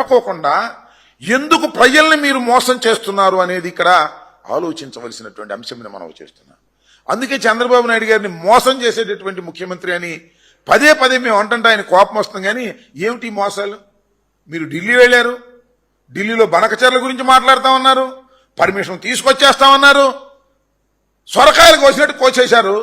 చెప్పకోకుండా ఎందుకు ప్రజల్ని మీరు మోసం చేస్తున్నారు అనేది ఇక్కడ ఆలోచించవలసినటువంటి అంశం మనం చేస్తున్నాం. అందుకే చంద్రబాబు నాయుడు గారిని మోసం చేసేటటువంటి ముఖ్యమంత్రి అని పదే పదే మేము అంటుంటే ఆయన కోపం వస్తుంది. కానీ ఏమిటి మోసాలు? మీరు ఢిల్లీ వెళ్ళారు, ఢిల్లీలో బనకచర్ల గురించి మాట్లాడుతూ ఉన్నారు, పర్మిషన్ తీసుకొచ్చేస్తామన్నారు, సొరకాయలు కోసినట్టు కోసేశారు.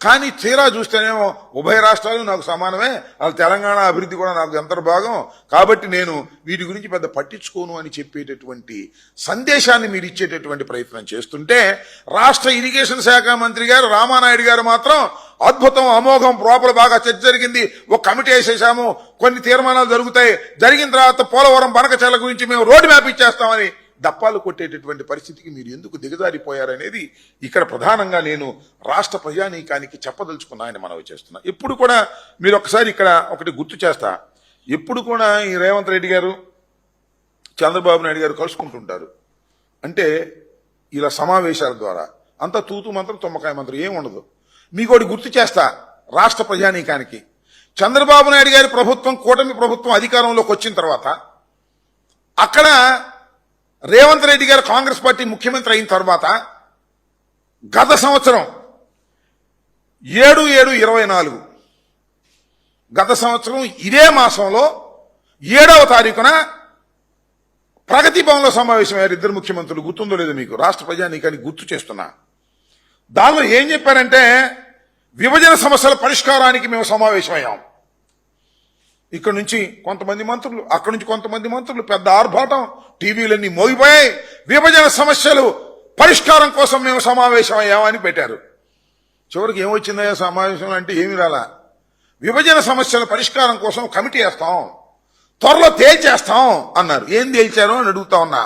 కానీ తీరా చూస్తేనేమో ఉభయ రాష్ట్రాలు నాకు సమానమే, వాళ్ళ తెలంగాణ అభివృద్ధి కూడా నాకు ఎంత భాగం, కాబట్టి నేను వీటి గురించి పెద్ద పట్టించుకోను అని చెప్పేటటువంటి సందేశాన్ని మీరు ఇచ్చేటటువంటి ప్రయత్నం చేస్తుంటే, రాష్ట్ర ఇరిగేషన్ శాఖ మంత్రి గారు రామానాయుడు గారు మాత్రం అద్భుతం, అమోఘం, లోపల బాగా చర్చ జరిగింది, ఒక కమిటీ వేసేసాము, కొన్ని తీర్మానాలు జరుగుతాయి, జరిగిన తర్వాత పోలవరం బనకచర్ల గురించి మేము రోడ్ మ్యాప్ ఇచ్చేస్తామని దప్పాలు కొట్టేటటువంటి పరిస్థితికి మీరు ఎందుకు దిగజారిపోయారనేది ఇక్కడ ప్రధానంగా నేను రాష్ట్ర ప్రజానీకానికి చెప్పదలుచుకున్నాయని మనవి చేస్తున్నా. ఎప్పుడు కూడా మీరు ఒకసారి ఇక్కడ ఒకటి గుర్తు చేస్తా, ఎప్పుడు కూడా ఈ రేవంత్ రెడ్డి గారు చంద్రబాబు నాయుడు గారు కలుసుకుంటుంటారు అంటే ఇలా సమావేశాల ద్వారా అంతా తూతు మంత్రం తుమ్మకాయ మంత్రం ఏం ఉండదు. మీకు ఒకటి గుర్తు చేస్తా రాష్ట్ర ప్రజానీకానికి, చంద్రబాబు నాయుడు గారి ప్రభుత్వం, కూటమి ప్రభుత్వం అధికారంలోకి వచ్చిన తర్వాత అక్కడ రేవంత్ రెడ్డి గారు కాంగ్రెస్ పార్టీ ముఖ్యమంత్రి అయిన తర్వాత గత సంవత్సరం 7/7/24 గత సంవత్సరం ఇదే మాసంలో 7వ తారీఖున ప్రగతి భవన్లో సమావేశమయ్యారు ఇద్దరు ముఖ్యమంత్రులు. గుర్తుందో లేదో మీకు? రాష్ట్ర ప్రజానీకానికి గుర్తు చేస్తున్నా. దానిలో ఏం చెప్పారంటే, విభజన సమస్యల పరిష్కారానికి మేము సమావేశమయ్యాం. ఇక్కడ నుంచి కొంతమంది మంత్రులు, అక్కడి నుంచి కొంతమంది మంత్రులు, పెద్ద ఆర్భాటం, టీవీలన్నీ మోగిపోయాయి. విభజన సమస్యలు పరిష్కారం కోసం మేము సమావేశమయ్యామని పెట్టారు. చివరికి ఏమొచ్చిందయ్యా సమావేశం అంటే? ఏమి రాలా. విభజన సమస్యల పరిష్కారం కోసం కమిటీ వేస్తాం, త్వరలో తేల్చేస్తాం అన్నారు. ఏం తేల్చారు అని అడుగుతా ఉన్నా.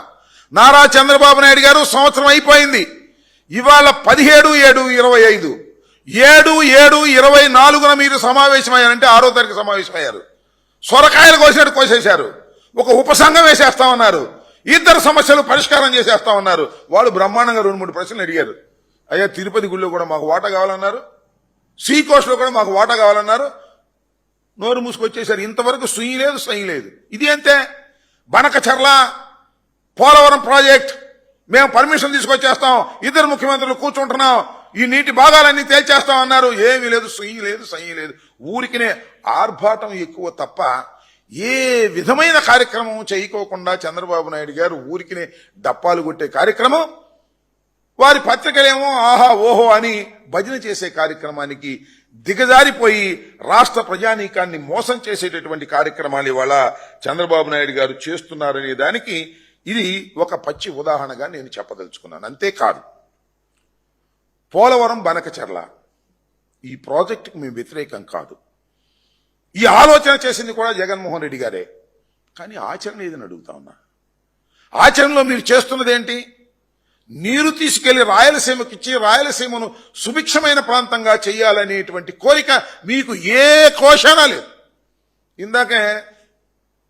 నారా చంద్రబాబు నాయుడు గారు సంవత్సరం అయిపోయింది, ఇవాళ 17/7/25 7/7/24 మీరు సమావేశమయ్యారంటే 6వ తారీఖు సమావేశమయ్యారు. సొరకాయలు కోసినట్టు కోసేశారు. ఒక ఉపసంఘం వేసేస్తామన్నారు, ఇద్దరు సమస్యలు పరిష్కారం చేసేస్తామన్నారు. వాళ్ళు బ్రహ్మాండంగా 2-3 ప్రశ్నలు అడిగారు. అయ్యా తిరుపతి గుళ్ళో కూడా మాకు వాటా కావాలన్నారు, సీ కోస్ట్ లో కూడా మాకు వాటా కావాలన్నారు. నోరు మూసుకొచ్చేశారు. ఇంతవరకు సుయ్యి లేదు, సయ్యి లేదు. ఇది అంతే. బనకచర్ల పోలవరం ప్రాజెక్ట్ మేము పర్మిషన్ తీసుకొచ్చేస్తాం, ఇద్దరు ముఖ్యమంత్రులు కూర్చుంటున్నాం, ఈ నీటి భాగాలన్నీ తేల్చేస్తాం అన్నారు. ఏమీ లేదు, సుయ్యి లేదు, సయ్యి లేదు. ఊరికినే ఆర్భాటం ఎక్కువ తప్ప ఏ విధమైన కార్యక్రమం చేయకోకుండా చంద్రబాబు నాయుడు గారు ఊరికినే డప్పాలు కొట్టే కార్యక్రమం, వారి పత్రికలేమో ఆహా ఓహో అని భజన చేసే కార్యక్రమానికి దిగజారిపోయి రాష్ట్ర ప్రజానీకాన్ని మోసం చేసేటటువంటి కార్యక్రమాలు ఇవాళ చంద్రబాబు నాయుడు గారు చేస్తున్నారనే దానికి ఇది ఒక పచ్చి ఉదాహరణగా నేను చెప్పదలుచుకున్నాను. అంతేకాదు, పోలవరం బనకచర్ల ఈ ప్రాజెక్టుకు మేము వ్యతిరేకం కాదు. ఈ ఆలోచన చేసింది కూడా జగన్మోహన్ రెడ్డి గారే. కానీ ఆచరణ ఏదని అడుగుతా ఉన్నా. ఆచరణలో మీరు చేస్తున్నది ఏంటి? నీరు తీసుకెళ్లి రాయలసీమకిచ్చి రాయలసీమను సుభిక్షమైన ప్రాంతంగా చేయాలనేటువంటి కోరిక మీకు ఏ కోశానా లేదు. ఇందాకే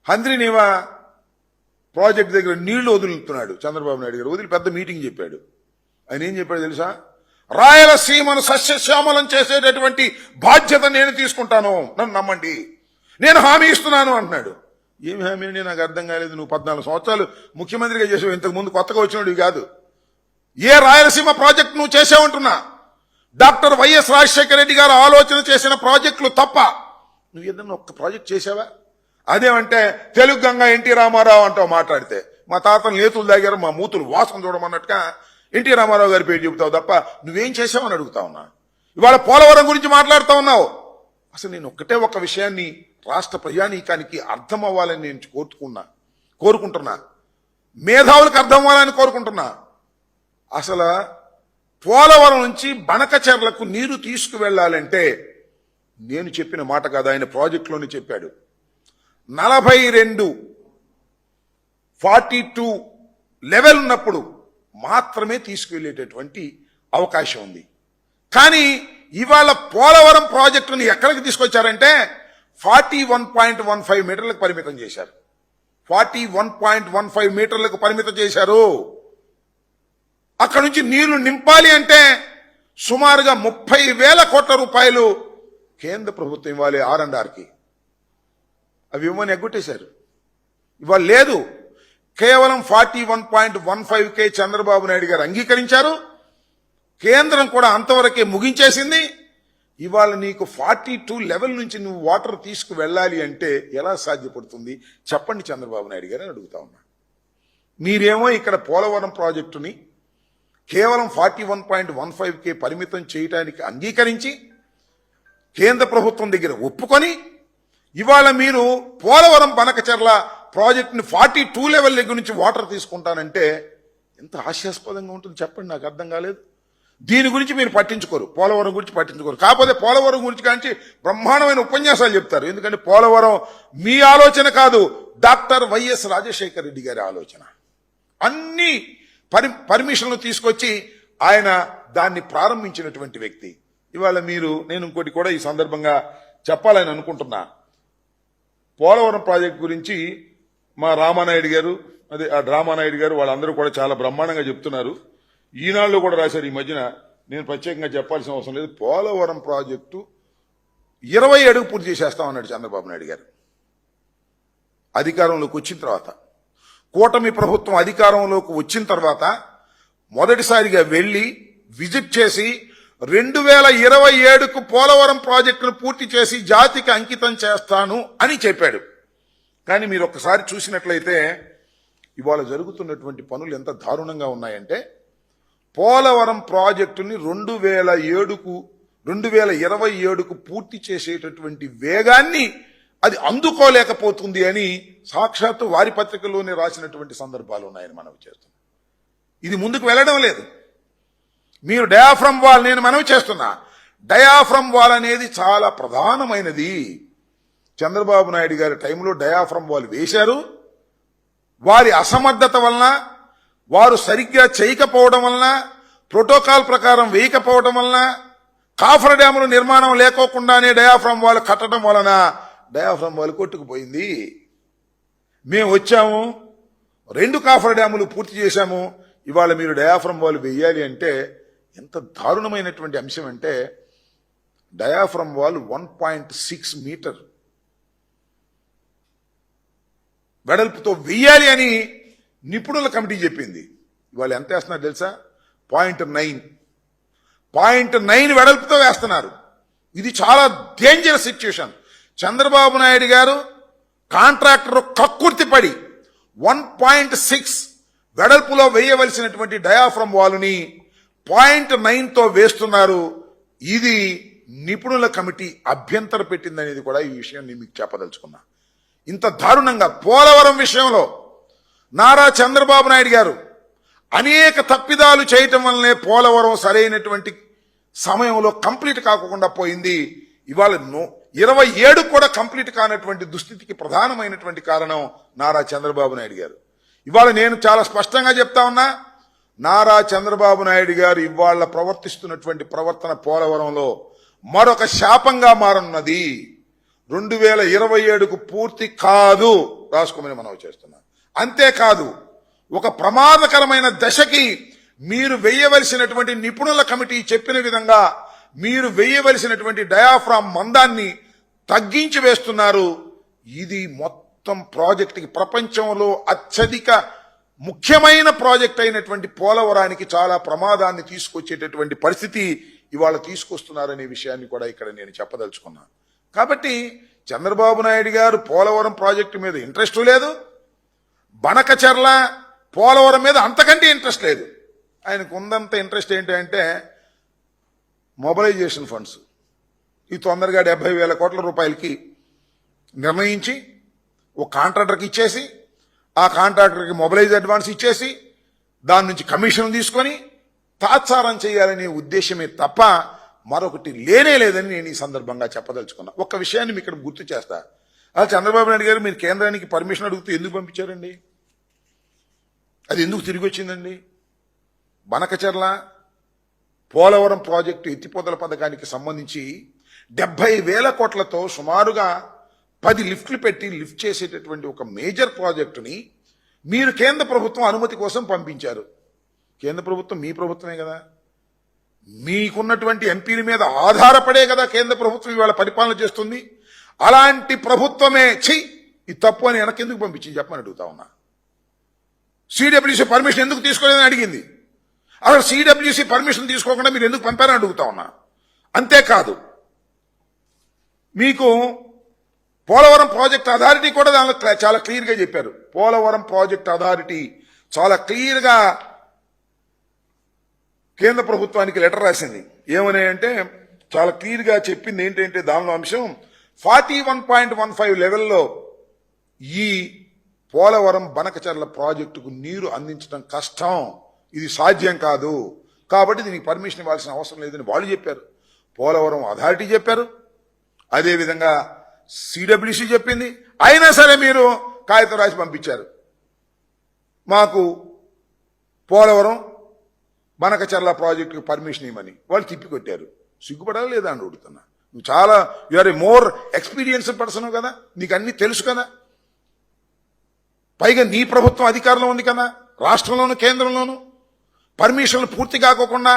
హంద్రీనీవా ప్రాజెక్ట్ దగ్గర నీళ్లు వదులుతున్నాడు చంద్రబాబు నాయుడు గారు. వదిలి పెద్ద మీటింగ్ చెప్పాడు. ఆయన ఏం చెప్పాడు తెలుసా? రాయలసీమను సస్యశ్యామలం చేసేటటువంటి బాధ్యత నేను తీసుకుంటాను, నన్ను నమ్మండి, నేను హామీ ఇస్తున్నాను అంటున్నాడు. ఏమి హామీ అండి? నాకు అర్థం కాలేదు. నువ్వు 14 సంవత్సరాలు ముఖ్యమంత్రిగా చేసావు, ఇంతకు ముందు కొత్తగా వచ్చినవి కాదు. ఏ రాయలసీమ ప్రాజెక్టు నువ్వు చేసావంటున్నా? డాక్టర్ వైఎస్ రాజశేఖర రెడ్డి గారు ఆలోచన చేసిన ప్రాజెక్టులు తప్ప నువ్వు ఏదన్నా ఒక్క ప్రాజెక్ట్ చేసావా? అదేమంటే తెలుగు గంగా ఎన్టీ రామారావు అంటావు మాట్లాడితే. మా తాతలు నేతులు దాగారు, మా మూతులు వాసన చూడమన్నట్టుగా ఎన్టీ రామారావు గారి పేరు చెబుతావు తప్ప నువ్వేం చేసావని అడుగుతా ఉన్నా. ఇవాళ పోలవరం గురించి మాట్లాడుతూ ఉన్నావు. అసలు నేను ఒక్కటే ఒక విషయాన్ని రాష్ట్ర ప్రజానీకానికి అర్థం అవ్వాలని నేను కోరుకుంటున్నా, మేధావులకు అర్థం అవ్వాలని కోరుకుంటున్నా. అసలు పోలవరం నుంచి బనకచర్లకు నీరు తీసుకువెళ్లాలంటే నేను చెప్పిన మాట కాదు, ఆయన ప్రాజెక్టులోనే చెప్పాడు. 42 లెవెల్ ఉన్నప్పుడు మాత్రమే తీసుకువెళ్లేటటువంటి అవకాశం ఉంది. కానీ ఇవాళ పోలవరం ప్రాజెక్టును ఎక్కడికి తీసుకొచ్చారంటే 41.15 మీటర్లకు పరిమితం చేశారు. 41.15 మీటర్లకు పరిమితం చేశారు. అక్కడి నుంచి నీళ్లు నింపాలి అంటే సుమారుగా 30,000 కోట్ల రూపాయలు కేంద్ర ప్రభుత్వం ఇవ్వాలి R&Rకి. అవి ఇవ్వమని ఎగ్గొట్టేశారు. ఇవాళ లేదు. కేవలం 41.15K చంద్రబాబు నాయుడు గారు అంగీకరించారు. కేంద్రం కూడా అంతవరకే ముగించేసింది. ఇవాళ నీకు 42 లెవెల్ నుంచి నువ్వు వాటర్ తీసుకు వెళ్ళాలి అంటే ఎలా సాధ్యపడుతుంది చెప్పండి చంద్రబాబు నాయుడు గారు అని అడుగుతా ఉన్నా. మీరేమో ఇక్కడ పోలవరం ప్రాజెక్టుని కేవలం 41.15K పరిమితం చేయడానికి అంగీకరించి కేంద్ర ప్రభుత్వం దగ్గర ఒప్పుకొని ఇవాళ మీరు పోలవరం బనకచెర్ల ప్రాజెక్టుని 42 లెవెల్ దగ్గర నుంచి వాటర్ తీసుకుంటానంటే ఎంత హాస్యాస్పదంగా ఉంటుంది చెప్పండి, నాకు అర్థం కాలేదు. దీని గురించి మీరు పట్టించుకోరు, పోలవరం గురించి పట్టించుకోరు. కాకపోతే పోలవరం గురించి కానీ బ్రహ్మాండమైన ఉపన్యాసాలు చెప్తారు. ఎందుకంటే పోలవరం మీ ఆలోచన కాదు, డాక్టర్ వైఎస్ రాజశేఖర రెడ్డి గారి ఆలోచన. అన్ని పర్మిషన్లు తీసుకొచ్చి ఆయన దాన్ని ప్రారంభించినటువంటి వ్యక్తి. ఇవాళ నేను ఇంకోటి కూడా ఈ సందర్భంగా చెప్పాలని అనుకుంటున్నా. పోలవరం ప్రాజెక్ట్ గురించి మా రామానాయుడు గారు, ఆ రామానాయుడు గారు వాళ్ళందరూ కూడా చాలా బ్రహ్మాండంగా చెప్తున్నారు. ఈనాళ్ళు కూడా రాశారు ఈ మధ్యన. నేను ప్రత్యేకంగా చెప్పాల్సిన అవసరం లేదు. పోలవరం ప్రాజెక్టు 20 అడుగు పూర్తి చేసేస్తామన్నాడు చంద్రబాబు నాయుడు గారు అధికారంలోకి వచ్చిన తర్వాత. కూటమి ప్రభుత్వం అధికారంలోకి వచ్చిన తర్వాత మొదటిసారిగా వెళ్లి విజిట్ చేసి 2027కు పోలవరం ప్రాజెక్టును పూర్తి చేసి జాతికి అంకితం చేస్తాను అని చెప్పాడు. కానీ మీరు ఒక్కసారి చూసినట్లయితే ఇవాళ జరుగుతున్నటువంటి పనులు ఎంత దారుణంగా ఉన్నాయంటే పోలవరం ప్రాజెక్టుని 2027కు పూర్తి చేసేటటువంటి వేగాన్ని అది అందుకోలేకపోతుంది అని సాక్షాత్తు వారి పత్రికల్లోనే రాసినటువంటి సందర్భాలు ఉన్నాయని మనవి చేస్తున్నాం. ఇది ముందుకు వెళ్ళడం లేదు. మీరు డయాఫ్రమ్ వాల్, నేను మనవి చేస్తున్నా, డయాఫ్రమ్ వాల్ అనేది చాలా ప్రధానమైనది. చంద్రబాబు నాయుడు గారి టైంలో డయాఫ్రమ్ వాల్ వేశారు. వారి అసమర్థత వలన, వారు సరిగ్గా చేయకపోవడం వలన, ప్రోటోకాల్ ప్రకారం వేయకపోవడం వలన, కాఫర్ డ్యాముల నిర్మాణం లేకోకుండానే డయాఫ్రమ్ వాల్ కట్టడం వలన డయాఫ్రమ్ వాల్ కొట్టుకుపోయింది. మేము వచ్చాము, 2 కాఫర్ డ్యాములు పూర్తి చేశాము. ఇవాళ మీరు డయాఫ్రమ్ వాల్ వేయాలి అంటే ఎంత దారుణమైనటువంటి అంశం అంటే డయాఫ్రమ్ వాల్ 1.6 మీటర్ వెడల్పుతో వెయ్యాలి అని నిపుణుల కమిటీ చెప్పింది. ఇవాళ ఎంత వేస్తున్నారు తెలుసా? 0.9 వెడల్పుతో వేస్తున్నారు. ఇది చాలా డేంజరస్ సిచ్యుయేషన్. చంద్రబాబు నాయుడు గారు కాంట్రాక్టర్ కక్కుర్తిపడి 1.6 వెడల్పులో వేయవలసినటువంటి డయాఫ్రమ్ వాలుని 0.9తో వేస్తున్నారు. ఇది నిపుణుల కమిటీ అభ్యంతర పెట్టిందనేది కూడా ఈ విషయం నేను మీకు చెప్పదలుచుకున్నా. ఇంత దారుణంగా పోలవరం విషయంలో నారా చంద్రబాబు నాయుడు గారు అనేక తప్పిదాలు చేయటం వల్లనే పోలవరం సరైనటువంటి సమయంలో కంప్లీట్ కాకుండా పోయింది. ఇవాళ 27 కూడా కంప్లీట్ కానటువంటి దుస్థితికి ప్రధానమైనటువంటి కారణం నారా చంద్రబాబు నాయుడు గారు. ఇవాళ నేను చాలా స్పష్టంగా చెప్తా ఉన్నా, నారా చంద్రబాబు నాయుడు గారు ఇవాళ ప్రవర్తిస్తున్నటువంటి ప్రవర్తన పోలవరంలో మరొక శాపంగా మారనున్నది. 2027కు పూర్తి కాదు, రాసుకోమని మనం చేస్తున్నాం. అంతేకాదు, ఒక ప్రమాదకరమైన దశకి మీరు వేయవలసినటువంటి నిపుణుల కమిటీ చెప్పిన విధంగా మీరు వేయవలసినటువంటి డయాఫ్రామ్ మందాన్ని తగ్గించి వేస్తున్నారు. ఇది మొత్తం ప్రాజెక్టుకి, ప్రపంచంలో అత్యధిక ముఖ్యమైన ప్రాజెక్ట్ అయినటువంటి పోలవరానికి చాలా ప్రమాదాన్ని తీసుకొచ్చేటటువంటి పరిస్థితి ఇవాళ తీసుకొస్తున్నారనే విషయాన్ని కూడా ఇక్కడ నేను చెప్పదలుచుకున్నాను. కాబట్టి చంద్రబాబు నాయుడు గారు పోలవరం ప్రాజెక్టు మీద ఇంట్రెస్ట్ లేదు, బనకచెర్ల పోలవరం మీద అంతకంటే ఇంట్రెస్ట్ లేదు. ఆయనకు ఉందంత ఇంట్రెస్ట్ ఏంటంటే మొబిలైజేషన్ ఫండ్స్ ఈ తొందరగా 70,000 కోట్ల రూపాయలకి నిర్ణయించి ఒక కాంట్రాక్టర్కి ఇచ్చేసి, ఆ కాంట్రాక్టర్కి మొబిలైజ్ అడ్వాన్స్ ఇచ్చేసి దాని నుంచి కమిషన్ తీసుకొని తాత్సారం చేయాలనే ఉద్దేశమే తప్ప మరొకటి లేనే లేదని నేను ఈ సందర్భంగా చెప్పదలుచుకున్నా. ఒక్క విషయాన్ని మీకు ఇక్కడ గుర్తు చేస్తా. అలా చంద్రబాబు నాయుడు గారు మీరు కేంద్రానికి పర్మిషన్ అడుగుతూ ఎందుకు పంపించారండి? అది ఎందుకు తిరిగి వచ్చిందండి? బనకచెర్ల పోలవరం ప్రాజెక్టు ఎత్తిపోతల పథకానికి సంబంధించి 70,000 కోట్లతో సుమారుగా 10 లిఫ్ట్లు పెట్టి లిఫ్ట్ చేసేటటువంటి ఒక మేజర్ ప్రాజెక్టుని మీరు కేంద్ర ప్రభుత్వం అనుమతి కోసం పంపించారు. కేంద్ర ప్రభుత్వం మీ ప్రభుత్వమే కదా, మీకున్నటువంటి ఎంపీల మీద ఆధారపడే కదా కేంద్ర ప్రభుత్వం ఇవాళ పరిపాలన చేస్తుంది. అలాంటి ప్రభుత్వమే ఇది తప్పు అని వెనక్కి ఎందుకు పంపించింది చెప్పమని అడుగుతా ఉన్నా. సిడబ్ల్యూసీ పర్మిషన్ ఎందుకు తీసుకోలేదని అడిగింది. అసలు సిడబ్ల్యూసీ పర్మిషన్ తీసుకోకుండా మీరు ఎందుకు పంపారని అడుగుతా ఉన్నా. అంతేకాదు, మీకు పోలవరం ప్రాజెక్ట్ అథారిటీ కూడా దానిలో చాలా క్లియర్గా చెప్పారు. పోలవరం ప్రాజెక్ట్ అథారిటీ చాలా క్లియర్గా కేంద్ర ప్రభుత్వానికి లెటర్ రాసింది. ఏమని అంటే చాలా క్లియర్గా చెప్పింది ఏంటంటే దానిలో అంశం 41.15 లెవెల్లో ఈ పోలవరం బనకచర్ల ప్రాజెక్టుకు నీరు అందించడం కష్టం, ఇది సాధ్యం కాదు, కాబట్టి దీనికి పర్మిషన్ ఇవ్వాల్సిన అవసరం లేదని వాళ్ళు చెప్పారు. పోలవరం అథారిటీ చెప్పారు, అదేవిధంగా సిడబ్ల్యూసీ చెప్పింది. అయినా సరే మీరు కాగితం రాసి పంపించారు, మాకు పోలవరం బనకచర్ల ప్రాజెక్టుకు పర్మిషన్ ఇవ్వమని. వాళ్ళు తిప్పికొట్టారు. సిగ్గుపడాలి లేదా అని అడుగుతున్నా. నువ్వు చాలా you are a more experienced person కదా, నీకు అన్ని తెలుసు కదా. పైగా నీ ప్రభుత్వం అధికారంలో ఉంది కదా, రాష్ట్రంలోను కేంద్రంలోను. పర్మిషన్లు పూర్తి కాకోకుండా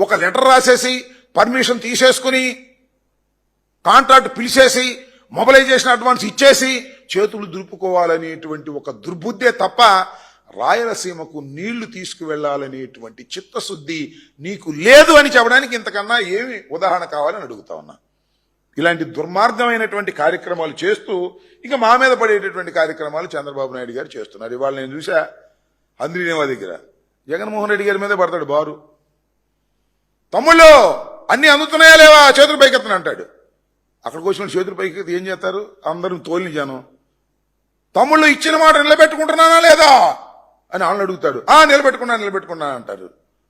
ఒక లెటర్ రాసేసి పర్మిషన్ తీసేసుకుని కాంట్రాక్ట్ పిలిచేసి మొబిలైజేషన్ అడ్వాన్స్ ఇచ్చేసి చేతులు దులుపుకోవాలనేటువంటి ఒక దుర్బుద్ధే తప్ప రాయలసీమకు నీళ్లు తీసుకువెళ్లాలనేటువంటి చిత్తశుద్ధి నీకు లేదు అని చెప్పడానికి ఇంతకన్నా ఏమి ఉదాహరణ కావాలని అడుగుతా ఉన్నా. ఇలాంటి దుర్మార్గమైనటువంటి కార్యక్రమాలు చేస్తూ ఇక మా మీద పడేటటువంటి కార్యక్రమాలు చంద్రబాబు నాయుడు గారు చేస్తున్నారు. ఇవాళ నేను చూసా హంద్రీనేవా దగ్గర జగన్మోహన్ రెడ్డి గారి మీద పడతాడు బారు. తమ్ముళ్ళు అన్ని అందుతున్నాయా లేవా, చేతులు పైకెత్తని అంటాడు. అక్కడికి వచ్చిన చేతులు పైకెత్తి ఏం చేస్తారు, అందరూ తోలిని జనం. తమ్ముళ్ళు ఇచ్చిన మాట నిలబెట్టుకుంటున్నానా లేదా అని వాళ్ళని అడుగుతాడు. నిలబెట్టుకున్నా అంటారు.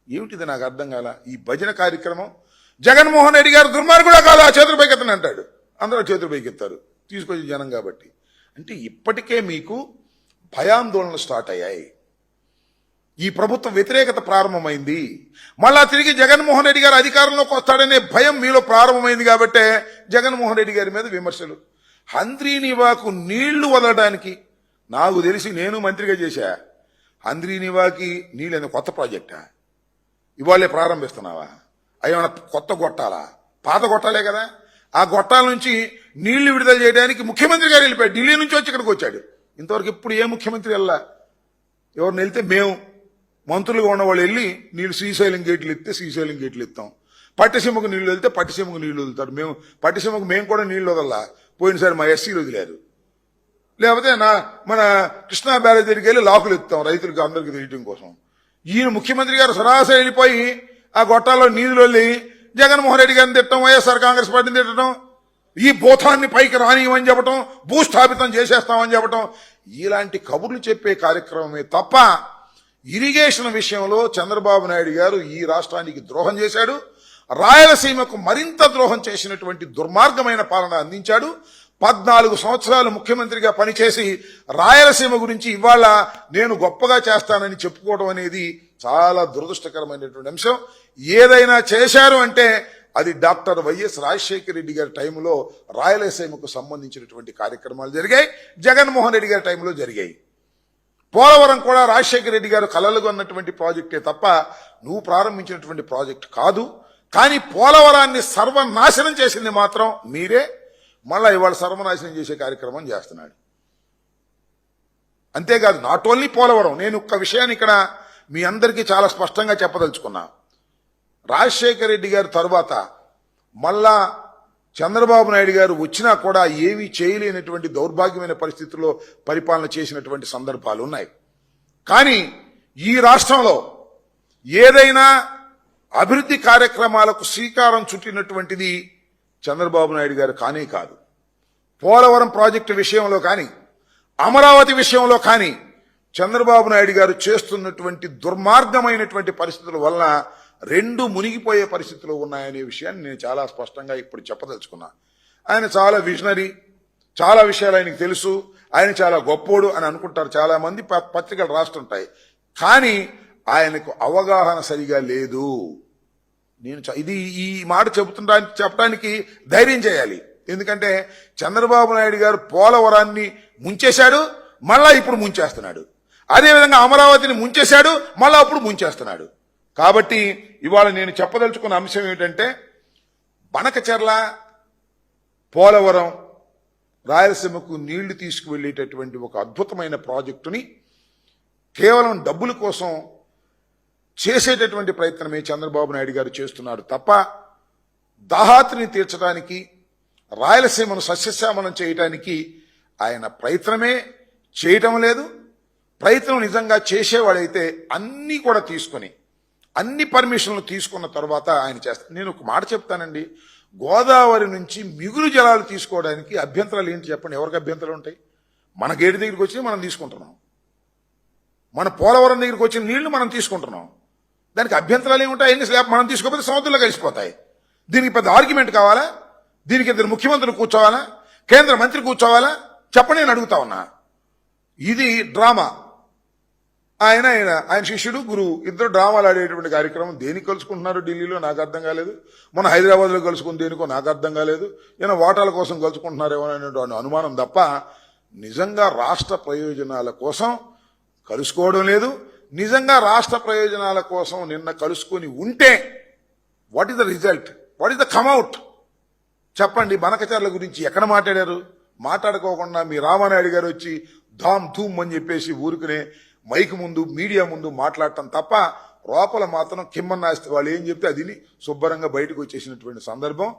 ఏమిటిది నాకు అర్థం కాల ఈ భజన కార్యక్రమం. జగన్మోహన్ రెడ్డి గారు దుర్మార్గుడా కాదా, చేతులు పైకెత్తని అంటాడు. అందరూ చేతులు పైకెత్తారు, తీసుకొచ్చి జనం కాబట్టి. అంటే ఇప్పటికే మీకు భయాందోళనలు స్టార్ట్ అయ్యాయి. ఈ ప్రభుత్వ వ్యతిరేకత ప్రారంభమైంది. మళ్ళా తిరిగి జగన్మోహన్ రెడ్డి గారు అధికారంలోకి వస్తాడనే భయం మీలో ప్రారంభమైంది కాబట్టే జగన్మోహన్ రెడ్డి గారి మీద విమర్శలు. హంద్రీనివాకు నీళ్లు వదలడానికి నాకు తెలిసి నేను మంత్రిగా చేశా. హంద్రీనివాకి నీళ్ళు కొత్త ప్రాజెక్టా, ఇవాళే ప్రారంభిస్తున్నావా? అయ్యా కొత్త గొట్టాలా, పాత గొట్టాలే కదా. ఆ గొట్టాల నుంచి నీళ్లు విడుదల చేయడానికి ముఖ్యమంత్రి గారు వెళ్ళిపోయాడు. ఢిల్లీ నుంచి వచ్చి ఇక్కడికి వచ్చాడు. ఇంతవరకు ఇప్పుడు ఏ ముఖ్యమంత్రి వెళ్ళా. ఎవరిని వెళ్తే మేము మంత్రులుగా ఉన్న వాళ్ళు వెళ్ళి నీళ్లు శ్రీశైలం గేట్లు ఎత్తే శ్రీశైలం గేట్లు ఎత్తాం. పట్టిసీమకు నీళ్లు వెళ్తే పట్టిసీమకు నీళ్లు వదులుతారు. పట్టిసీమకు మేము కూడా నీళ్లు వదల్లా. పోయినసారి మా ఎస్సీలు వదిలారు. లేకపోతే మన కృష్ణా బ్యారేజ్ దగ్గరికి వెళ్ళి లాకులు ఎత్తాం రైతులకు అందరికీ తెలియటం కోసం. ఈయన ముఖ్యమంత్రి గారు సరాసరి వెళ్ళిపోయి ఆ గొట్టాల్లో నీళ్లు వెళ్ళి జగన్మోహన్ రెడ్డి గారిని తిట్టడం, వైఎస్ఆర్ కాంగ్రెస్ పార్టీని తిట్టడం, ఈ భూతాన్ని పైకి రానియమని చెప్పడం, భూస్థాపితం చేసేస్తామని చెప్పడం, ఇలాంటి కబుర్లు చెప్పే కార్యక్రమమే తప్ప ఇరిగేషన్ విషయంలో చంద్రబాబు నాయుడు గారు ఈ రాష్ట్రానికి ద్రోహం చేశాడు. రాయలసీమకు మరింత ద్రోహం చేసినటువంటి దుర్మార్గమైన పాలన అందించాడు. 14 సంవత్సరాలు ముఖ్యమంత్రిగా పనిచేసి రాయలసీమ గురించి ఇవాళ నేను గొప్పగా చేస్తానని చెప్పుకోవడం అనేది చాలా దురదృష్టకరమైనటువంటి అంశం. ఏదైనా చేశారు అంటే అది డాక్టర్ వైఎస్ రాజశేఖర రెడ్డి గారి టైంలో రాయలసీమకు సంబంధించినటువంటి కార్యక్రమాలు జరిగాయి, జగన్మోహన్ రెడ్డి గారి టైంలో జరిగాయి. పోలవరం కూడా రాజశేఖర రెడ్డి గారు కలలుగా ఉన్నటువంటి ప్రాజెక్టే తప్ప నువ్వు ప్రారంభించినటువంటి ప్రాజెక్ట్ కాదు. కానీ పోలవరాన్ని సర్వనాశనం చేసింది మాత్రం మీరే. మళ్ళా ఇవాళ సర్వనాశనం చేసే కార్యక్రమం చేస్తున్నాడు. అంతేకాదు, నాట్ ఓన్లీ పోలవరం. నేను ఒక్క విషయాన్ని ఇక్కడ మీ అందరికీ చాలా స్పష్టంగా చెప్పదలుచుకున్నా. రాజశేఖర రెడ్డి గారి తరువాత మళ్ళా చంద్రబాబు నాయుడు గారు వచ్చినా కూడా ఏమీ చేయలేనటువంటి దౌర్భాగ్యమైన పరిస్థితుల్లో పరిపాలన చేసినటువంటి సందర్భాలు ఉన్నాయి. కానీ ఈ రాష్ట్రంలో ఏదైనా అభివృద్ధి కార్యక్రమాలకు శ్రీకారం చుట్టినటువంటిది చంద్రబాబు నాయుడు గారు కానే కాదు. పోలవరం ప్రాజెక్టు విషయంలో కానీ, అమరావతి విషయంలో కానీ చంద్రబాబు నాయుడు గారు చేస్తున్నటువంటి దుర్మార్గమైనటువంటి పరిస్థితుల వలన రెండు మునిగిపోయే పరిస్థితులు ఉన్నాయనే విషయాన్ని నేను చాలా స్పష్టంగా ఇప్పుడు చెప్పదలుచుకున్నా. ఆయన చాలా విజనరీ, చాలా విషయాలు ఆయనకు తెలుసు, ఆయన చాలా గొప్పోడు అని అనుకుంటారు చాలా మంది, పత్రికలు రాస్తుంటాయి. కానీ ఆయనకు అవగాహన సరిగా లేదు. నేను ఈ మాట చెప్పడానికి ధైర్యం చేయాలి. ఎందుకంటే చంద్రబాబు నాయుడు గారు పోలవరాన్ని ముంచేశాడు, మళ్ళా ఇప్పుడు ముంచేస్తున్నాడు. అదేవిధంగా అమరావతిని ముంచేశాడు, మళ్ళా అప్పుడు ముంచేస్తున్నాడు. కాబట్టి ఇవాళ నేను చెప్పదలుచుకున్న అంశం ఏమిటంటే, బనకచెర్ల, పోలవరం రాయలసీమకు నీళ్లు తీసుకువెళ్లేటటువంటి ఒక అద్భుతమైన ప్రాజెక్టుని కేవలం డబ్బుల కోసం చేసేటటువంటి ప్రయత్నమే చంద్రబాబు నాయుడు గారు చేస్తున్నారు తప్ప దాహాతిని తీర్చడానికి రాయలసీమను సస్యశ్యామలం చేయడానికి ఆయన ప్రయత్నమే చేయటం లేదు. ప్రయత్నం నిజంగా చేసేవాడైతే అన్నీ కూడా తీసుకొని అన్ని పర్మిషన్లు తీసుకున్న తర్వాత ఆయన చేస్తారు. నేను ఒక మాట చెప్తానండి, గోదావరి నుంచి మిగులు జలాలు తీసుకోవడానికి అభ్యంతరాలు ఏంటి చెప్పండి? ఎవరికి అభ్యంతరాలు ఉంటాయి? మన గేటు దగ్గరికి వచ్చి మనం తీసుకుంటున్నాం, మన పోలవరం దగ్గరికి వచ్చిన నీళ్లు మనం తీసుకుంటున్నాం, దానికి అభ్యంతరాలు ఏముంటాయి? ఎన్ని స్లాబ్ మనం తీసుకోకపోతే సముద్రంలో కలిసిపోతాయి. దీనికి పెద్ద ఆర్గ్యుమెంట్ కావాలా? దీనికి ఇద్దరు ముఖ్యమంత్రులు కూర్చోవాలా? కేంద్ర మంత్రి కూర్చోవాలా? చెప్పండి, నేను అడుగుతా ఉన్నా. ఇది డ్రామా. ఆయన శిష్యుడు గురువు ఇద్దరు డ్రామాలు ఆడేటువంటి కార్యక్రమం. దేనికి కలుసుకుంటున్నారు ఢిల్లీలో నాకు అర్థం కాలేదు. మన హైదరాబాద్లో కలుసుకుని దేనికో నాకు అర్థం కాలేదు. ఏమైనా ఓటాల కోసం కలుసుకుంటున్నారేమో అనే అనుమానం తప్ప నిజంగా రాష్ట్ర ప్రయోజనాల కోసం కలుసుకోవడం లేదు. నిజంగా రాష్ట్ర ప్రయోజనాల కోసం నిన్న కలుసుకొని ఉంటే what is the result? What is the come out? చెప్పండి. బనకచర్ల గురించి ఎక్కడ మాట్లాడారు? మాట్లాడుకోకుండా మీ రామానాయుడు గారు వచ్చి ధామ్ ధూమ్ అని చెప్పేసి ఊరుకునే మైక్ ముందు మీడియా ముందు మాట్లాడటం తప్ప లోపల మాత్రం కిమ్మన్నాస్తే వాళ్ళు ఏం చెప్తే అది శుభ్రంగా బయటకు వచ్చేసినటువంటి సందర్భం.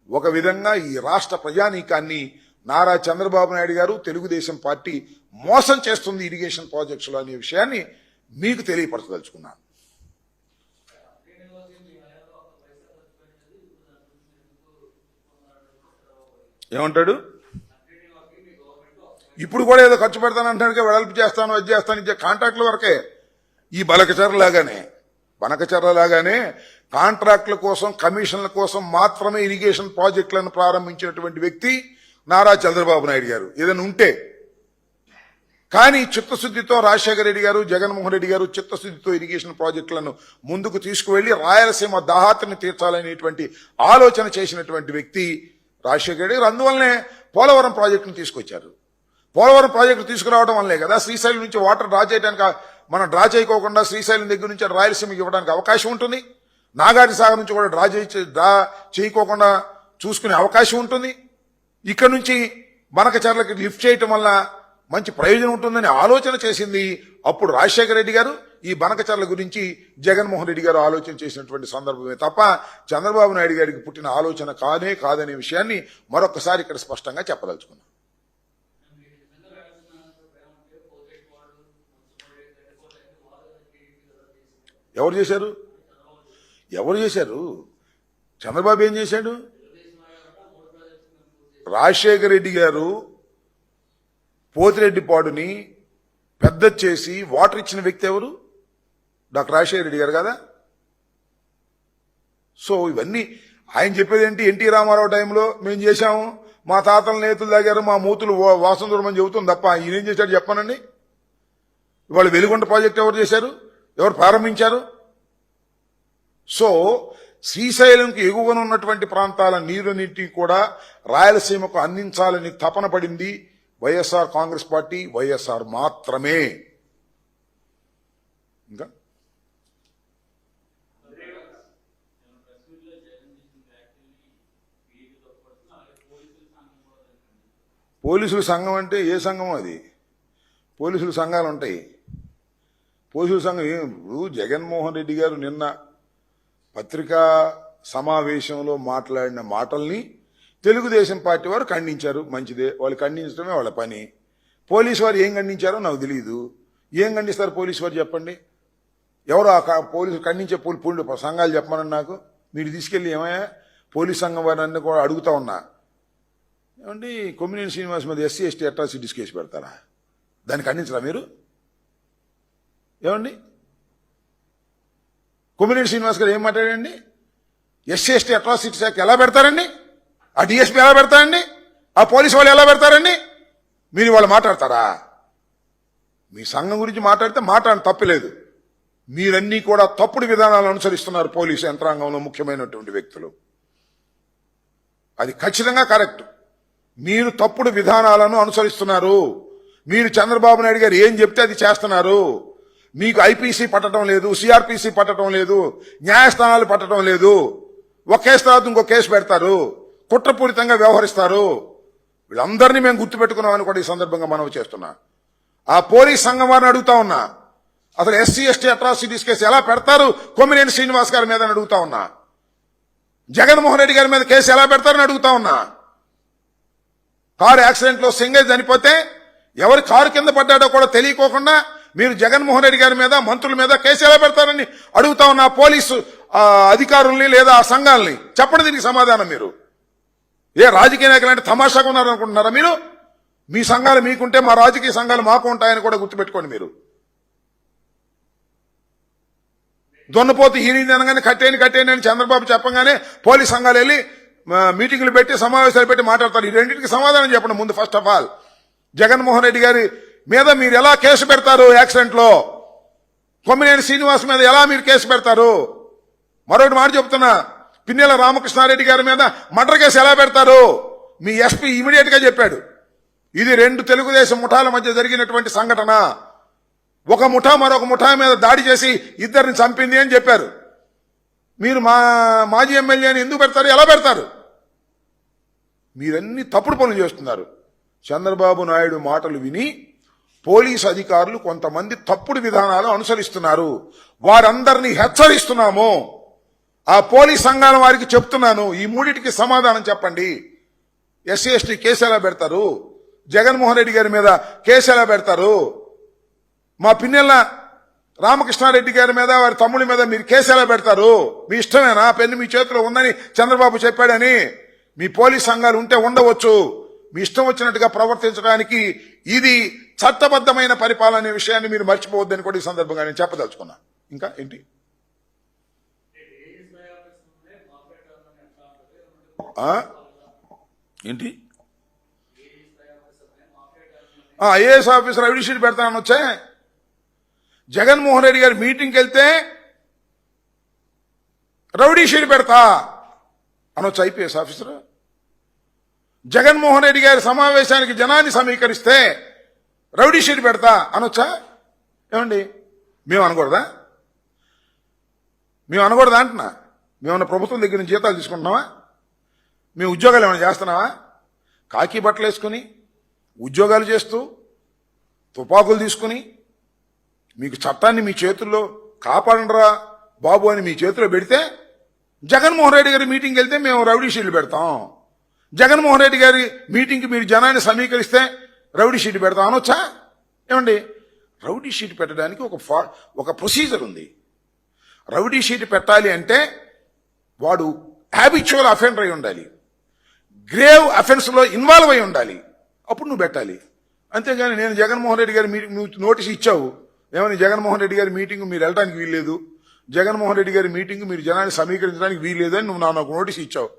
ఒక విధంగా ఈ రాష్ట్ర ప్రజానీకాన్ని నారా చంద్రబాబు నాయుడు గారు తెలుగుదేశం పార్టీ మోసం చేస్తుంది ఇరిగేషన్ ప్రాజెక్ట్స్లో అనే విషయాన్ని మీకు తెలియపరచదలుచుకున్నాను. ఏమంటాడు? ఇప్పుడు కూడా ఏదో ఖర్చు పెడతానంటానికి వెడల్పు చేస్తాను, అది చేస్తాను, ఇచ్చే కాంట్రాక్టుల వరకే. ఈ బనకచర్లలాగానే కాంట్రాక్టుల కోసం, కమిషన్ల కోసం మాత్రమే ఇరిగేషన్ ప్రాజెక్టులను ప్రారంభించినటువంటి వ్యక్తి నారా చంద్రబాబు నాయుడు గారు. ఏదైనా ఉంటే కానీ చిత్తశుద్ధితో రాజశేఖర రెడ్డి గారు, జగన్మోహన్ రెడ్డి గారు చిత్తశుద్ధితో ఇరిగేషన్ ప్రాజెక్టులను ముందుకు తీసుకువెళ్లి రాయలసీమ దాహాతిని తీర్చాలనేటువంటి ఆలోచన చేసినటువంటి వ్యక్తి రాజశేఖర రెడ్డి గారు. అందువల్లనే పోలవరం ప్రాజెక్టును తీసుకొచ్చారు. పోలవరం ప్రాజెక్టు తీసుకురావడం వల్లే కదా శ్రీశైలం నుంచి వాటర్ డ్రా చేయడానికి, మనం డ్రా చేయకోకుండా శ్రీశైలం దగ్గర నుంచి రాయలసీమకి ఇవ్వడానికి అవకాశం ఉంటుంది. నాగార్జున సాగర్ నుంచి కూడా డ్రా చేయకోకుండా చూసుకునే అవకాశం ఉంటుంది. ఇక్కడ నుంచి బనకచర్లకి లిఫ్ట్ చేయటం వల్ల మంచి ప్రయోజనం ఉంటుందని ఆలోచన చేసింది అప్పుడు రాజశేఖర రెడ్డి గారు. ఈ బనకచర్ల గురించి జగన్మోహన్ రెడ్డి గారు ఆలోచన చేసినటువంటి సందర్భమే తప్ప చంద్రబాబు నాయుడు గారికి పుట్టిన ఆలోచన కాదనే విషయాన్ని మరొకసారి ఇక్కడ స్పష్టంగా చెప్పదలుచుకున్నాం. ఎవరు చేశారు? చంద్రబాబు ఏం చేశాడు? రాజశేఖర రెడ్డి గారు పోతిరెడ్డిపాడుని పెద్ద చేసి వాటర్ ఇచ్చిన వ్యక్తి ఎవరు? డాక్టర్ రాజశేఖర రెడ్డి గారు కదా. సో ఇవన్నీ ఆయన చెప్పేది ఏంటి? ఎన్టీ రామారావు టైంలో మేము చేశాము, మా తాతల నేతలు తాగారు, మా మూతులు వాసన దూరమని చెబుతుంది తప్ప ఈయనేం చేశాడు చెప్పానండి? ఇవాళ వెలుగొండ ప్రాజెక్ట్ ఎవరు చేశారు? ఎవరు ప్రారంభించారు? సో శ్రీశైలంకి ఎగువన ఉన్నటువంటి ప్రాంతాల నీరునీటి కూడా రాయలసీమకు అందించాలని తపన పడింది వైఎస్ఆర్ కాంగ్రెస్ పార్టీ, వైఎస్ఆర్ మాత్రమే. ఇంకా పోలీసుల సంఘం అంటే ఏ సంఘం అది? పోలీసుల సంఘాలు ఉంటాయి. పోలీసుల సంఘం ఇప్పుడు జగన్మోహన్ రెడ్డి గారు నిన్న పత్రికా సమావేశంలో మాట్లాడిన మాటల్ని తెలుగుదేశం పార్టీ వారు ఖండించారు. మంచిదే, వాళ్ళు ఖండించడమే వాళ్ళ పని. పోలీసు వారు ఏం ఖండించారో నాకు తెలియదు. ఏం ఖండిస్తారు పోలీసు వారు చెప్పండి? ఎవరు ఆ పోలీసు ఖండించే సంఘాలు చెప్పమని నాకు మీరు తీసుకెళ్లి ఏమయ్యా పోలీస్ సంఘం వారిని కూడా అడుగుతా ఉన్నా. ఏమండి కొమ్మినేని శ్రీనివాస్ మీద ఎస్సీ ఎస్టీ అట్రాసిటీస్ కేసు పెడతారా? దాన్ని ఖండించరా మీరు? ఏమండి కొమ్మినేని శ్రీనివాస్ గారు ఏం మాట్లాడండి? ఎస్సీ ఎస్టీ అట్రాసిటీస్ యాక్ట్ ఎలా పెడతారండి? ఆ డిఎస్పీ ఎలా పెడతారండి? ఆ పోలీసు వాళ్ళు ఎలా పెడతారండి? మీరు వాళ్ళు మాట్లాడతారా? మీ సంఘం గురించి మాట్లాడితే మాట్లాడడం తప్పలేదు. మీరన్నీ కూడా తప్పుడు విధానాలు అనుసరిస్తున్నారు. పోలీసు యంత్రాంగంలో ముఖ్యమైనటువంటి వ్యక్తులు, అది ఖచ్చితంగా కరెక్ట్. మీరు తప్పుడు విధానాలను అనుసరిస్తున్నారు. మీరు చంద్రబాబు నాయుడు గారు ఏం చెప్తే అది చేస్తున్నారు. మీకు ఐపీసీ పట్టడం లేదు, సిఆర్పీసీ పట్టడం లేదు, న్యాయస్థానాలు పట్టడం లేదు. ఒక కేసు తర్వాత ఇంకో కేసు పెడతారు, కుట్రపూరితంగా వ్యవహరిస్తారు. వీళ్ళందరినీ మేము గుర్తుపెట్టుకున్నామని కూడా ఈ సందర్భంగా మనవి చేస్తున్నా. ఆ పోలీస్ సంఘం వారిని అడుగుతా ఉన్నా, అసలు ఎస్సీ ఎస్టీ అట్రాసిటీస్ కేసు ఎలా పెడతారు కొమ్మినేని శ్రీనివాస్ గారి మీద అని అడుగుతా ఉన్నా. జగన్మోహన్ రెడ్డి గారి మీద కేసు ఎలా పెడతారని అడుగుతా ఉన్నా. కారు యాక్సిడెంట్ లో సింగర్ చనిపోతే ఎవరి కారు కింద పడ్డాడో కూడా తెలియకోకుండా మీరు జగన్మోహన్ రెడ్డి గారి మీద మంత్రుల మీద కేసు ఎలా పెడతారని అడుగుతా ఉన్నా పోలీసు అధికారుల్ని లేదా ఆ సంఘాలని. చెప్పండి దీనికి సమాధానం. మీరు ఏ రాజకీయ నాయకులు అంటే తమాషాగా ఉన్నారనుకుంటున్నారా మీరు? మీ సంఘాలు మీకుంటే మా రాజకీయ సంఘాలు మాకు ఉంటాయని కూడా గుర్తుపెట్టుకోండి. మీరు దొన్నపోతు హీరింది అనగానే కట్టేయండి అని చంద్రబాబు చెప్పగానే పోలీస్ సంఘాలు వెళ్ళి మీటింగులు పెట్టి సమావేశాలు పెట్టి మాట్లాడతారు. ఈ రెండింటికి సమాధానం చెప్పండి ముందు. First of all Jaganmohan Reddy గారి మీద మీరు ఎలా కేసు పెడతారు? యాక్సిడెంట్ లో కొమ్మినేని శ్రీనివాస్ మీద ఎలా మీరు కేసు పెడతారు? మరొకటి మాట చెప్తున్నా, పిన్నెల రామకృష్ణారెడ్డి గారి మీద మర్డర్ కేసు ఎలా పెడతారు? మీ ఎస్పీ ఇమీడియట్ గా చెప్పాడు, ఇది 2 తెలుగుదేశం ముఠాల మధ్య జరిగినటువంటి సంఘటన. ఒక ముఠా మరొక ముఠా మీద దాడి చేసి ఇద్దరిని చంపింది అని చెప్పారు. మీరు మాజీ ఎమ్మెల్యేని ఎందుకు పెడతారు? ఎలా పెడతారు? మీరన్ని తప్పుడు పనులు చేస్తున్నారు. చంద్రబాబు నాయుడు మాటలు విని పోలీసు అధికారులు కొంతమంది తప్పుడు విధానాలు అనుసరిస్తున్నారు. వారందరినీ హెచ్చరిస్తున్నాము. ఆ పోలీస్ సంఘాల వారికి చెప్తున్నాను, ఈ మూడింటికి సమాధానం చెప్పండి. ఎస్సీ ఎస్టీ కేసు ఎలా పెడతారు? జగన్మోహన్ రెడ్డి గారి మీద కేసు ఎలా పెడతారు? మా పిన్నెల రామకృష్ణారెడ్డి గారి మీద వారి తమ్ముడి మీద మీరు కేసు ఎలా పెడతారు? మీ ఇష్టమేనా? పెన్ను మీ చేతిలో ఉందని చంద్రబాబు చెప్పాడని మీ పోలీస్ సంఘాలు ఉంటే ఉండవచ్చు. మీ ఇష్టం వచ్చినట్టుగా ప్రవర్తించడానికి ఇది చట్టబద్ధమైన పరిపాలన అనే విషయాన్ని మీరు మర్చిపోవద్దని కూడా ఈ సందర్భంగా నేను చెప్పదలుచుకున్నా. ఇంకా ఏంటి? ఏంటి ఐఏఎస్ ఆఫీసర్ ఐడి షీట్ పెడతానని వచ్చే జగన్మోహన్ రెడ్డి గారి మీటింగ్కి వెళ్తే రౌడీ షీట్ పెడతా అనొచ్చు ఐపీఎస్ ఆఫీసర్. జగన్మోహన్ రెడ్డి గారి సమావేశానికి జనాన్ని సమీకరిస్తే రౌడీ షీట్ పెడతా అనొచ్చా? ఏమండి మేము అనకూడదా? అంటున్నా. మేమన్నా ప్రభుత్వం దగ్గర నుంచి జీతాలు తీసుకుంటున్నావా? మేము ఉద్యోగాలు ఏమైనా చేస్తున్నావా? కాకి బట్టలు వేసుకుని ఉద్యోగాలు చేస్తూ తుపాకులు తీసుకుని మీకు చట్టాన్ని మీ చేతుల్లో కాపాడండిరా బాబు అని మీ చేతిలో పెడితే జగన్మోహన్ రెడ్డి గారి మీటింగ్కి వెళ్తే మేము రౌడీ షీట్లు పెడతాం. జగన్మోహన్ రెడ్డి గారి మీటింగ్కి మీరు జనాన్ని సమీకరిస్తే రౌడీ షీట్ పెడతాం అనొచ్చా? ఏమండి రౌడీ షీట్ పెట్టడానికి ఒక ప్రొసీజర్ ఉంది. రౌడీ షీట్ పెట్టాలి అంటే వాడు హ్యాబిచువల్ అఫెండర్ అయి ఉండాలి, గ్రేవ్ అఫెన్స్ లో ఇన్వాల్వ్ అయి ఉండాలి, అప్పుడు నువ్వు పెట్టాలి. అంతేగాని నేను జగన్మోహన్ రెడ్డి గారి మీటింగ్ నువ్వు నోటీస్ ఇచ్చావు, ఏమని జగన్మోహన్ రెడ్డి గారి మీటింగ్ మీరు వెళ్ళడానికి వీల్లేదు, జగన్మోహన్ రెడ్డి గారి మీటింగ్ మీరు జనాన్ని సమీకరించడానికి వీల్లేదు అని నువ్వు నాకు నోటీస్ ఇచ్చావు.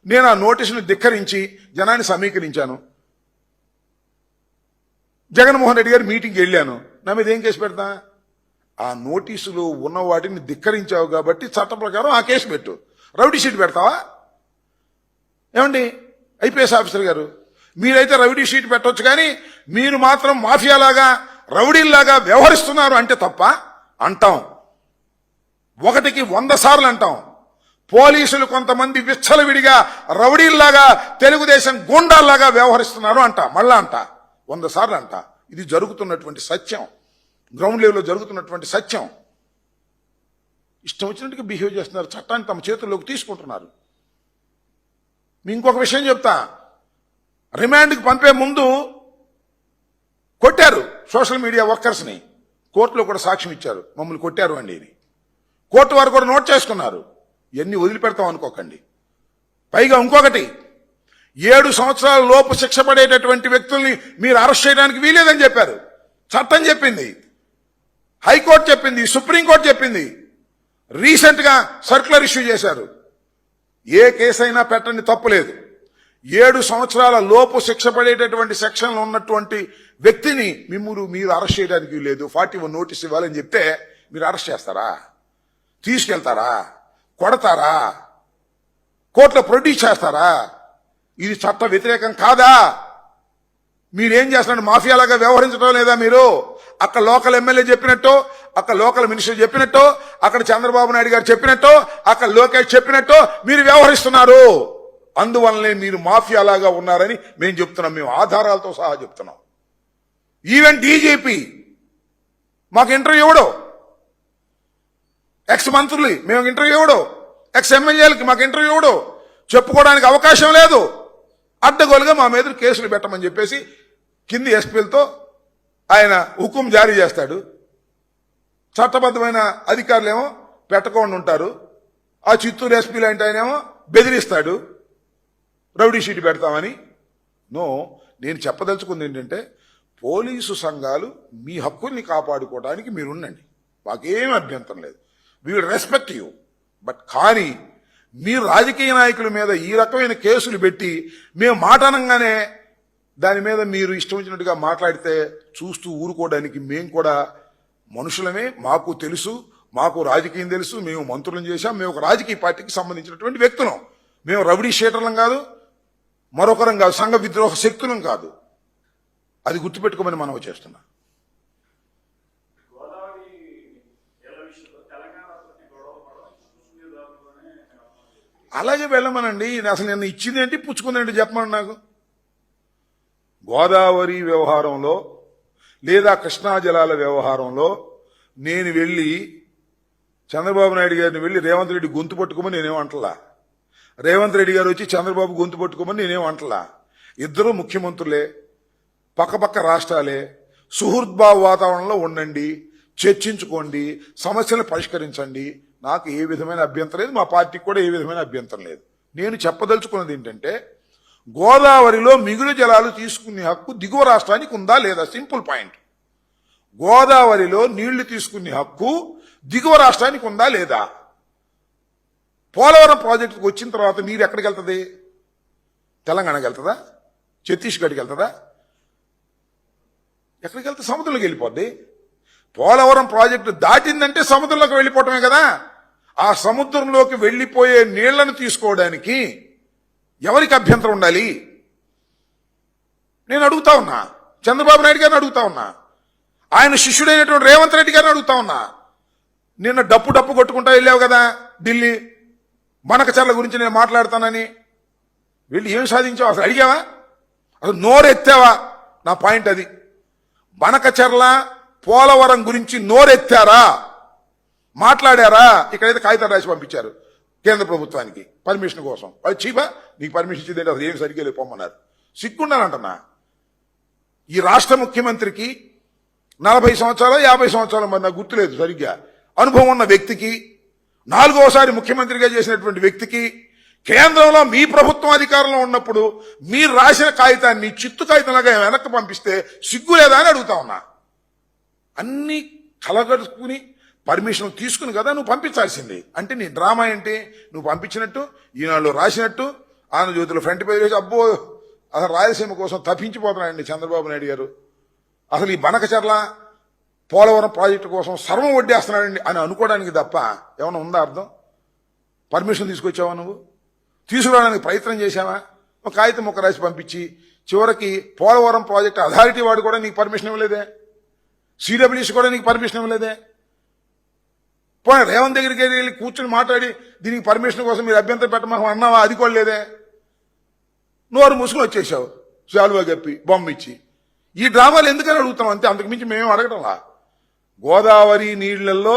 నేను ఆ నోటీసును ధిక్కరించి జనాన్ని సమీకరించాను, జగన్మోహన్ రెడ్డి గారి మీటింగ్కి వెళ్ళాను. నా మీద ఏం కేసు పెడతా? ఆ నోటీసులు ఉన్న వాటిని ధిక్కరించావు కాబట్టి చట్ట ప్రకారం ఆ కేసు పెట్టు. రౌడీ షీట్ పెడతావా? ఏమండి ఐపీఎస్ ఆఫీసర్ గారు, మీరైతే రౌడీ షీట్ పెట్టవచ్చు, కానీ మీరు మాత్రం మాఫియాలాగా రౌడీల్లాగా వ్యవహరిస్తున్నారు అంటే తప్ప అంటాం. 1కి 100 సార్లు అంటాం. పోలీసులు కొంతమంది విచ్చలవిడిగా రౌడీల్లాగా తెలుగుదేశం గూండాల్లాగా వ్యవహరిస్తున్నారు అంట. మళ్ళా అంట 100 సార్లు అంట. ఇది జరుగుతున్నటువంటి సత్యం, గ్రౌండ్ లెవెల్లో జరుగుతున్నటువంటి సత్యం. ఇష్టం వచ్చినట్టుగా బిహేవ్ చేస్తున్నారు, చట్టాన్ని తమ చేతుల్లోకి తీసుకుంటున్నారు. మీ ఇంకొక విషయం చెప్తా, రిమాండ్కి పంపే ముందు కొట్టారు సోషల్ మీడియా వర్కర్స్ని. కోర్టులో కూడా సాక్ష్యం ఇచ్చారు, మమ్మల్ని కొట్టారు అండి అని. కోర్టు వారు కూడా నోట్ చేసుకున్నారు. ఇవన్నీ వదిలిపెడతాం అనుకోకండి. పైగా ఇంకొకటి, 7 సంవత్సరాల లోపు శిక్ష పడేటటువంటి వ్యక్తుల్ని మీరు అరెస్ట్ చేయడానికి వీలేదని చెప్పారు. చట్టం చెప్పింది, హైకోర్టు చెప్పింది, సుప్రీంకోర్టు చెప్పింది. రీసెంట్ గా సర్క్యులర్ ఇష్యూ చేశారు. ఏ కేసైనా పెట్టండి, తప్పులేదు. 7 సంవత్సరాల లోపు శిక్ష పడేటటువంటి సెక్షన్లు ఉన్నటువంటి వ్యక్తిని మీరు అరెస్ట్ చేయడానికి లేదు, 41 నోటీస్ ఇవ్వాలని చెప్తే మీరు అరెస్ట్ చేస్తారా? తీసుకెళ్తారా? కొడతారా? కోర్టులో ప్రొడ్యూస్ చేస్తారా? ఇది చట్ట వ్యతిరేకం కాదా? మీరేం చేస్తున్నారు? మాఫియాలాగా వ్యవహరించడం లేదా మీరు? అక్కడ లోకల్ ఎమ్మెల్యే చెప్పినట్టు, అక్కడ లోకల్ మినిస్టర్ చెప్పినట్టు, అక్కడ చంద్రబాబు నాయుడు గారు చెప్పినట్టు, అక్కడ లోకేష్ చెప్పినట్టు మీరు వ్యవహరిస్తున్నారు. అందువల్లనే మీరు మాఫియాలాగా ఉన్నారని మేము చెప్తున్నాం. మేము ఆధారాలతో సహా చెప్తున్నాం. ఈవెన్ డీజీపీ మాకు ఇంటర్వ్యూ ఇవ్వడు, ఎక్స్ మంత్రులు మేము ఇంటర్వ్యూ ఇవ్వడు, ఎక్స్ ఎమ్మెల్యేలకి మాకు ఇంటర్వ్యూ ఇవ్వడు, చెప్పుకోవడానికి అవకాశం లేదు. అడ్డగోలుగా మా మీద కేసులు పెట్టమని చెప్పేసి కింది ఎస్పీలతో ఆయన హుకుం జారీ చేస్తాడు. చట్టబద్ధమైన అధికారులేమో పెట్టకుండా ఉంటారు. ఆ చిత్తూరు ఎస్పీ లాంటి ఆయనేమో బెదిరిస్తాడు, రౌడీ షీట్ పెడతామని. నో, నేను చెప్పదలుచుకుంది ఏంటంటే పోలీసు సంఘాలు మీ హక్కుల్ని కాపాడుకోవడానికి మీరుండండి, మాకేం అభ్యంతరం లేదు. We will respect you. But కానీ మీరు రాజకీయ నాయకుల మీద ఈ రకమైన కేసులు పెట్టి మేము మాట అనగానే దాని మీద మీరు ఇష్టం వచ్చినట్టుగా మాట్లాడితే చూస్తూ ఊరుకోవడానికి మేము కూడా మనుషులమే, మాకు తెలుసు, మాకు రాజకీయం తెలుసు, మేము మంత్రులను చేశాం, మేము ఒక రాజకీయ పార్టీకి సంబంధించినటువంటి వ్యక్తులం. మేము రౌడీ షీటర్లం కాదు, మరొకరం కాదు, సంఘ విద్రోహ శక్తులం కాదు. అది గుర్తుపెట్టుకోమని మనవి చేస్తున్నా. అలాగే వెళ్ళమనండి. అసలు నేను ఇచ్చింది ఏంటి పుచ్చుకుందేంటి చెప్పమని నాకు. గోదావరి వ్యవహారంలో లేదా కృష్ణా జలాల వ్యవహారంలో నేను వెళ్ళి చంద్రబాబు నాయుడు గారిని వెళ్ళి రేవంత్ రెడ్డి గొంతు పట్టుకోమని నేనేం అంటలా. రేవంత్ రెడ్డి గారు వచ్చి చంద్రబాబు గొంతు పట్టుకోమని నేనేం అంటలా. ఇద్దరు ముఖ్యమంత్రులే, పక్కపక్క రాష్ట్రాలే, సుహృద్భావ వాతావరణంలో ఉండండి, చర్చించుకోండి, సమస్యలను పరిష్కరించండి. నాకు ఏ విధమైన అభ్యంతరం లేదు, మా పార్టీకి కూడా ఏ విధమైన అభ్యంతరం లేదు. నేను చెప్పదలుచుకున్నది ఏంటంటే గోదావరిలో మిగులు జలాలు తీసుకునే హక్కు దిగువ రాష్ట్రానికి ఉందా లేదా? Simple point. గోదావరిలో నీళ్లు తీసుకునే హక్కు దిగువ రాష్ట్రానికి ఉందా లేదా? పోలవరం ప్రాజెక్టుకు వచ్చిన తర్వాత నీరు ఎక్కడికి వెళ్తుంది? తెలంగాణకి వెళ్తుందా? ఛత్తీస్గఢ్కి వెళ్తుందా? ఎక్కడికి వెళ్తే సముద్రంలోకి వెళ్ళిపోద్ది. పోలవరం ప్రాజెక్టు దాటిందంటే సముద్రంలోకి వెళ్ళిపోవటమే కదా. ఆ సముద్రంలోకి వెళ్లిపోయే నీళ్లను తీసుకోవడానికి ఎవరికి అభ్యంతరం ఉండాలి? నేను అడుగుతా ఉన్నా, చంద్రబాబు నాయుడు గారిని అడుగుతా ఉన్నా, ఆయన శిష్యుడైనటువంటి రేవంత్ రెడ్డి గారిని అడుగుతా ఉన్నా. నిన్న డప్పు కొట్టుకుంటా వెళ్ళావు కదా ఢిల్లీ, బనకచర్ల గురించి నేను మాట్లాడతానని. వెళ్ళి ఏం సాధించావు? అసలు అడిగావా? అసలు నోరెత్తావా? నా పాయింట్ అది. బనకచర్ల పోలవరం గురించి నోరెత్తారా? మాట్లాడారా? ఇక్కడైతే కాగితాలు రాసి పంపించారు కేంద్ర ప్రభుత్వానికి పర్మిషన్ కోసం. అది చీపా, నీకు పర్మిషన్ ఇచ్చింది అసలు ఏం సరిగ్గా లేదు పొమ్మన్నారు. సిగ్గుండాలంటున్నా. ఈ రాష్ట్ర ముఖ్యమంత్రికి 40 సంవత్సరాలు 50 సంవత్సరాలు, మరి నాకు గుర్తులేదు సరిగ్గా, అనుభవం ఉన్న వ్యక్తికి, 4వసారి ముఖ్యమంత్రిగా చేసినటువంటి వ్యక్తికి, కేంద్రంలో మీ ప్రభుత్వం అధికారంలో ఉన్నప్పుడు మీరు రాసిన కాగితాన్ని చిత్తు కాగితంలాగా వెనక్కి పంపిస్తే సిగ్గు లేదా అని అడుగుతా ఉన్నా. అన్ని కలగడుకుని పర్మిషన్ తీసుకుని కదా నువ్వు పంపించాల్సింది. అంటే నీ డ్రామా ఏంటి? నువ్వు పంపించినట్టు, ఈనాళ్ళు రాసినట్టు, ఆంధ్రజ్యోతిలో ఫ్రంట్ పేజ్ వేసి అబ్బో అసలు రాయలసీమ కోసం తప్పించిపోతున్నాడండి చంద్రబాబు నాయుడు గారు, అసలు ఈ బనకచర్ల పోలవరం ప్రాజెక్టు కోసం సర్వం వడ్డేస్తున్నాడండి అని అనుకోవడానికి తప్ప ఏమైనా ఉందా అర్థం? పర్మిషన్ తీసుకొచ్చావా? నువ్వు తీసుకురావడానికి ప్రయత్నం చేశావా? ఒక కాగితం ఒక రాసి పంపించి చివరికి పోలవరం ప్రాజెక్టు అథారిటీ వాడు కూడా నీకు పర్మిషన్ ఇవ్వలేదే, సిడబ్ల్యూసీ కూడా నీకు పర్మిషన్ ఇవ్వలేదే. పోనీ రేవంత్ దగ్గరికి వెళ్ళి కూర్చొని మాట్లాడి దీనికి పర్మిషన్ కోసం మీరు అభ్యంతరం పెట్టమని అన్నావా? అది కూడా లేదే. నోరు మూసుకుని వచ్చేసావు శాలువా గప్పి బొమ్మ ఇచ్చి. ఈ డ్రామాలు ఎందుకని అడుగుతాం అంతే, అంతకుమించి మేమేం అడగటంలా. గోదావరి నీళ్లలో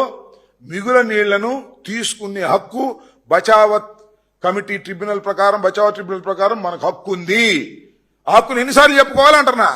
మిగుల నీళ్లను తీసుకునే హక్కు బచావత్ కమిటీ ట్రిబ్యునల్ ప్రకారం, బచావత్ ట్రిబ్యునల్ ప్రకారం మనకు హక్కు ఉంది. ఆ హక్కును ఎన్నిసార్లు చెప్పుకోవాలంటున్నా.